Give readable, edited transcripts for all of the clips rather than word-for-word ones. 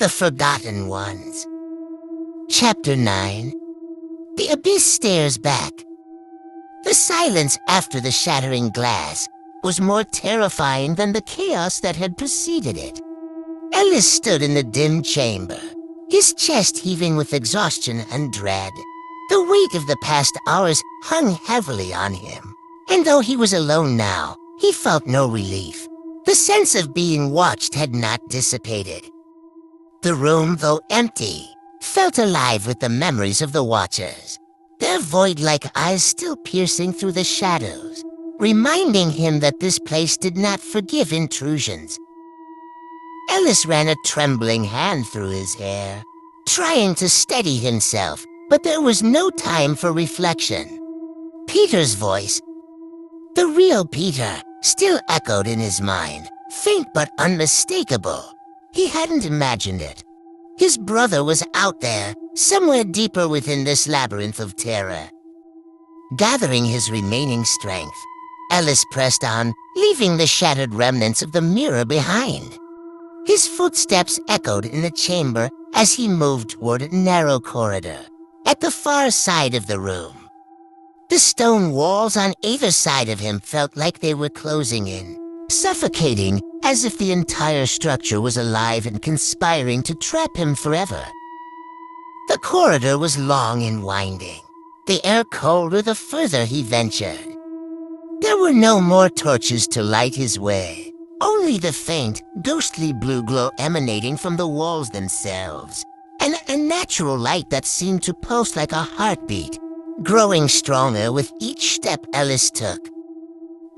The Forgotten Ones. Chapter 9. The abyss stares back. The silence after the shattering glass was more terrifying than the chaos that had preceded it. Ellis stood in the dim chamber, his chest heaving with exhaustion and dread. The weight of the past hours hung heavily on him, and though he was alone now, he felt no relief. The sense of being watched had not dissipated. The room, though empty, felt alive with the memories of the Watchers, their void-like eyes still piercing through the shadows, reminding him that this place did not forgive intrusions. Ellis ran a trembling hand through his hair, trying to steady himself, but there was no time for reflection. Peter's voice, the real Peter, still echoed in his mind, faint but unmistakable. He hadn't imagined it. His brother was out there, somewhere deeper within this labyrinth of terror. Gathering his remaining strength, Ellis pressed on, leaving the shattered remnants of the mirror behind. His footsteps echoed in the chamber as he moved toward a narrow corridor at the far side of the room. The stone walls on either side of him felt like they were closing in, suffocating as if the entire structure was alive and conspiring to trap him forever. The corridor was long and winding, the air colder the further he ventured. There were no more torches to light his way, only the faint, ghostly blue glow emanating from the walls themselves, and a natural light that seemed to pulse like a heartbeat, growing stronger with each step Ellis took.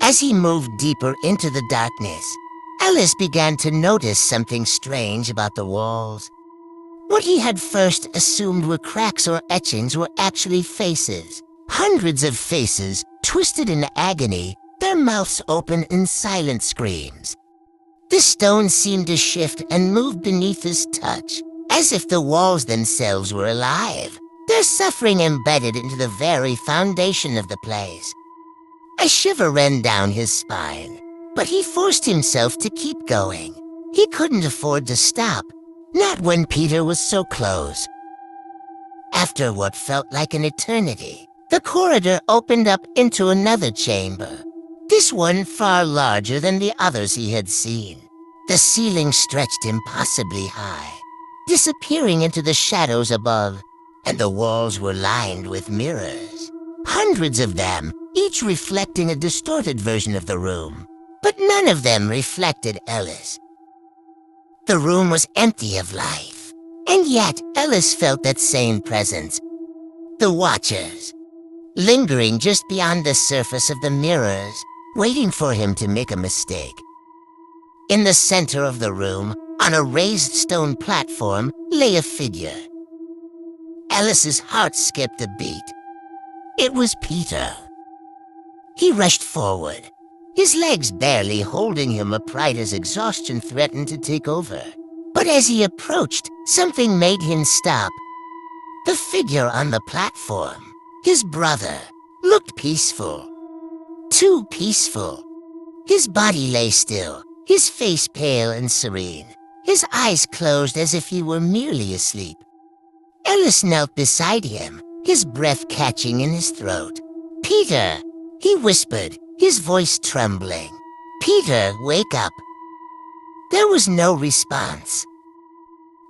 As he moved deeper into the darkness, Ellis began to notice something strange about the walls. What he had first assumed were cracks or etchings were actually faces. Hundreds of faces, twisted in agony, their mouths open in silent screams. The stone seemed to shift and move beneath his touch, as if the walls themselves were alive, their suffering embedded into the very foundation of the place. A shiver ran down his spine, but he forced himself to keep going. He couldn't afford to stop, not when Peter was so close. After what felt like an eternity, the corridor opened up into another chamber, this one far larger than the others he had seen. The ceiling stretched impossibly high, disappearing into the shadows above, and the walls were lined with mirrors. Hundreds of them, each reflecting a distorted version of the room, but none of them reflected Ellis. The room was empty of life, and yet Ellis felt that same presence. The Watchers, lingering just beyond the surface of the mirrors, waiting for him to make a mistake. In the center of the room, on a raised stone platform, lay a figure. Ellis's heart skipped a beat. It was Peter. He rushed forward, his legs barely holding him upright as exhaustion threatened to take over. But as he approached, something made him stop. The figure on the platform, his brother, looked peaceful. Too peaceful. His body lay still, his face pale and serene, his eyes closed as if he were merely asleep. Ellis knelt beside him, his breath catching in his throat. "Peter," he whispered, his voice trembling. "Peter, wake up." There was no response.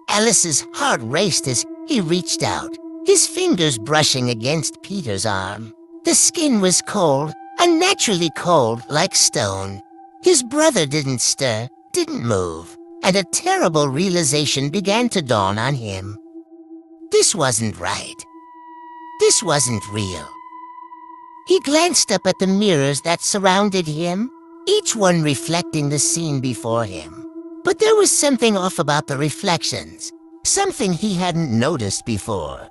Ellis's heart raced as he reached out, his fingers brushing against Peter's arm. The skin was cold, unnaturally cold like stone. His brother didn't stir, didn't move, and a terrible realization began to dawn on him. This wasn't right. This wasn't real. He glanced up at the mirrors that surrounded him, each one reflecting the scene before him. But there was something off about the reflections, something he hadn't noticed before.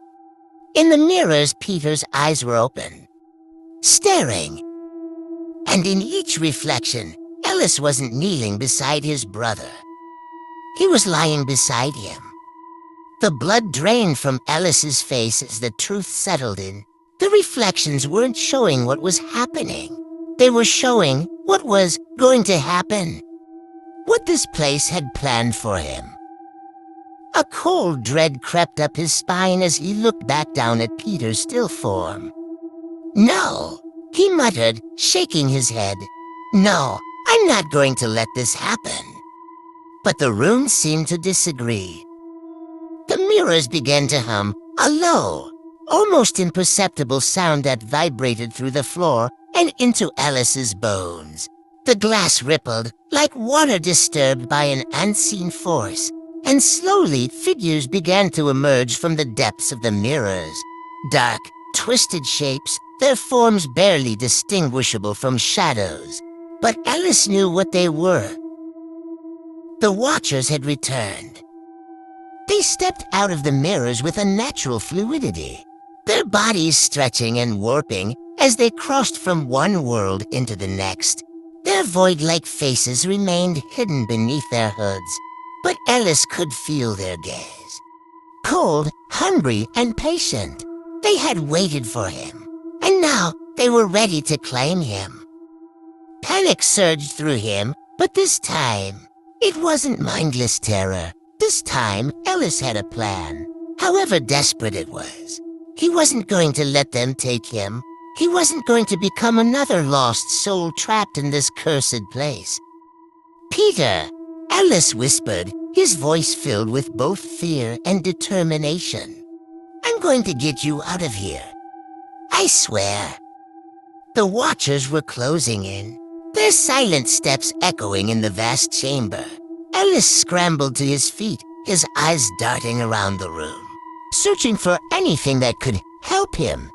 In the mirrors, Peter's eyes were open, staring. And in each reflection, Ellis wasn't kneeling beside his brother. He was lying beside him. The blood drained from Ellis's face as the truth settled in. The reflections weren't showing what was happening. They were showing what was going to happen. What this place had planned for him. A cold dread crept up his spine as he looked back down at Peter's still form. "No," he muttered, shaking his head. "No, I'm not going to let this happen." But the room seemed to disagree. The mirrors began to hum, a low, almost imperceptible sound that vibrated through the floor and into Alice's bones. The glass rippled, like water disturbed by an unseen force, and slowly figures began to emerge from the depths of the mirrors. Dark, twisted shapes, their forms barely distinguishable from shadows. But Alice knew what they were. The Watchers had returned. They stepped out of the mirrors with a natural fluidity, their bodies stretching and warping as they crossed from one world into the next. Their void-like faces remained hidden beneath their hoods, but Alice could feel their gaze. Cold, hungry, and patient, they had waited for him, and now they were ready to claim him. Panic surged through him, but this time, it wasn't mindless terror. This time, Alice had a plan, however desperate it was. He wasn't going to let them take him. He wasn't going to become another lost soul trapped in this cursed place. "Peter," Alice whispered, his voice filled with both fear and determination. "I'm going to get you out of here. I swear." The Watchers were closing in, their silent steps echoing in the vast chamber. Alice scrambled to his feet, his eyes darting around the room, searching for anything that could help him.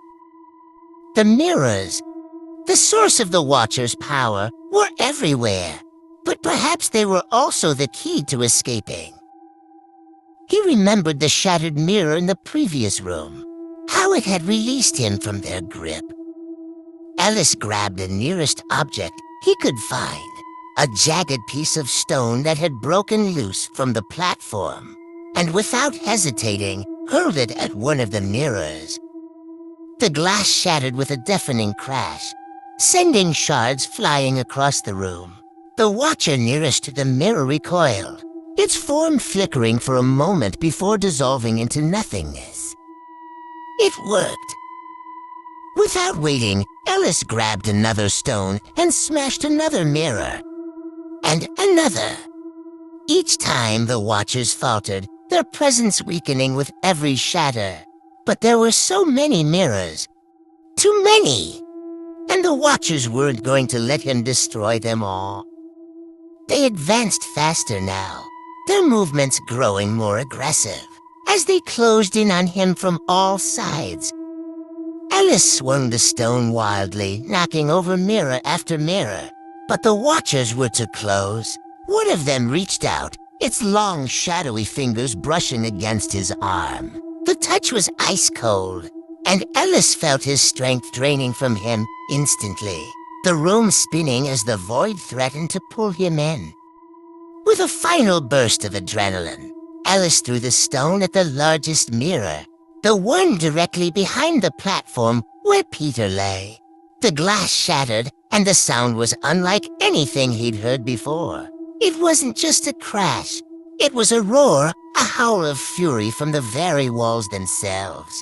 The mirrors, the source of the Watchers' power, were everywhere, but perhaps they were also the key to escaping. He remembered the shattered mirror in the previous room, how it had released him from their grip. Alice grabbed the nearest object he could find, a jagged piece of stone that had broken loose from the platform, and without hesitating, hurled it at one of the mirrors. The glass shattered with a deafening crash, sending shards flying across the room. The Watcher nearest to the mirror recoiled, its form flickering for a moment before dissolving into nothingness. It worked. Without waiting, Alice grabbed another stone and smashed another mirror. And another. Each time the Watchers faltered, their presence weakening with every shatter. But there were so many mirrors. Too many! And the Watchers weren't going to let him destroy them all. They advanced faster now, their movements growing more aggressive, as they closed in on him from all sides. Alice swung the stone wildly, knocking over mirror after mirror. But the Watchers were too close. One of them reached out, its long, shadowy fingers brushing against his arm. The touch was ice cold, and Alice felt his strength draining from him instantly, the room spinning as the void threatened to pull him in. With a final burst of adrenaline, Alice threw the stone at the largest mirror, the one directly behind the platform where Peter lay. The glass shattered, and the sound was unlike anything he'd heard before. It wasn't just a crash. It was a roar, a howl of fury from the very walls themselves.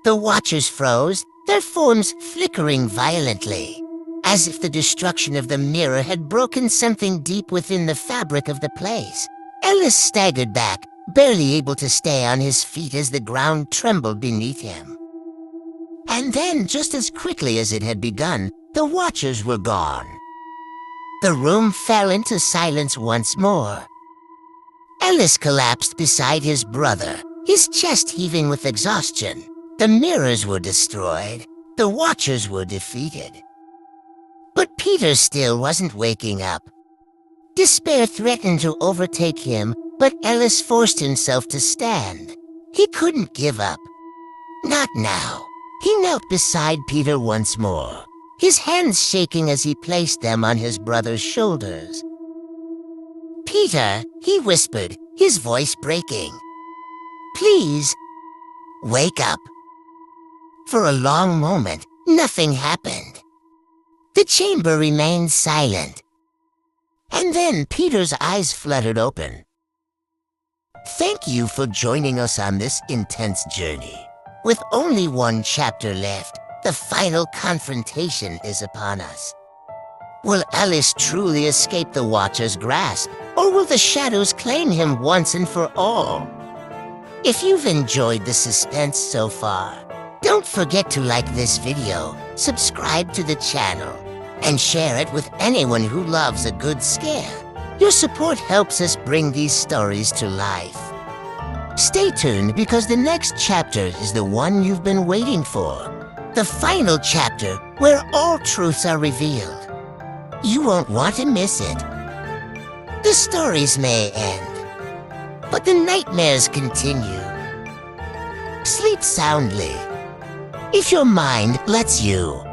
The Watchers froze, their forms flickering violently, as if the destruction of the mirror had broken something deep within the fabric of the place. Alice staggered back, barely able to stay on his feet as the ground trembled beneath him. And then, just as quickly as it had begun, the Watchers were gone. The room fell into silence once more. Alice collapsed beside his brother, his chest heaving with exhaustion. The mirrors were destroyed. The Watchers were defeated. But Peter still wasn't waking up. Despair threatened to overtake him, but Alice forced himself to stand. He couldn't give up. Not now. He knelt beside Peter once more, his hands shaking as he placed them on his brother's shoulders. "Peter," he whispered, his voice breaking. "Please, wake up." For a long moment, nothing happened. The chamber remained silent. And then Peter's eyes fluttered open. Thank you for joining us on this intense journey. With only one chapter left, the final confrontation is upon us. Will Alice truly escape the Watcher's grasp, or will the shadows claim him once and for all? If you've enjoyed the suspense so far, don't forget to like this video, subscribe to the channel, and share it with anyone who loves a good scare. Your support helps us bring these stories to life. Stay tuned because the next chapter is the one you've been waiting for. The final chapter where all truths are revealed. You won't want to miss it. The stories may end, but the nightmares continue. Sleep soundly, if your mind lets you.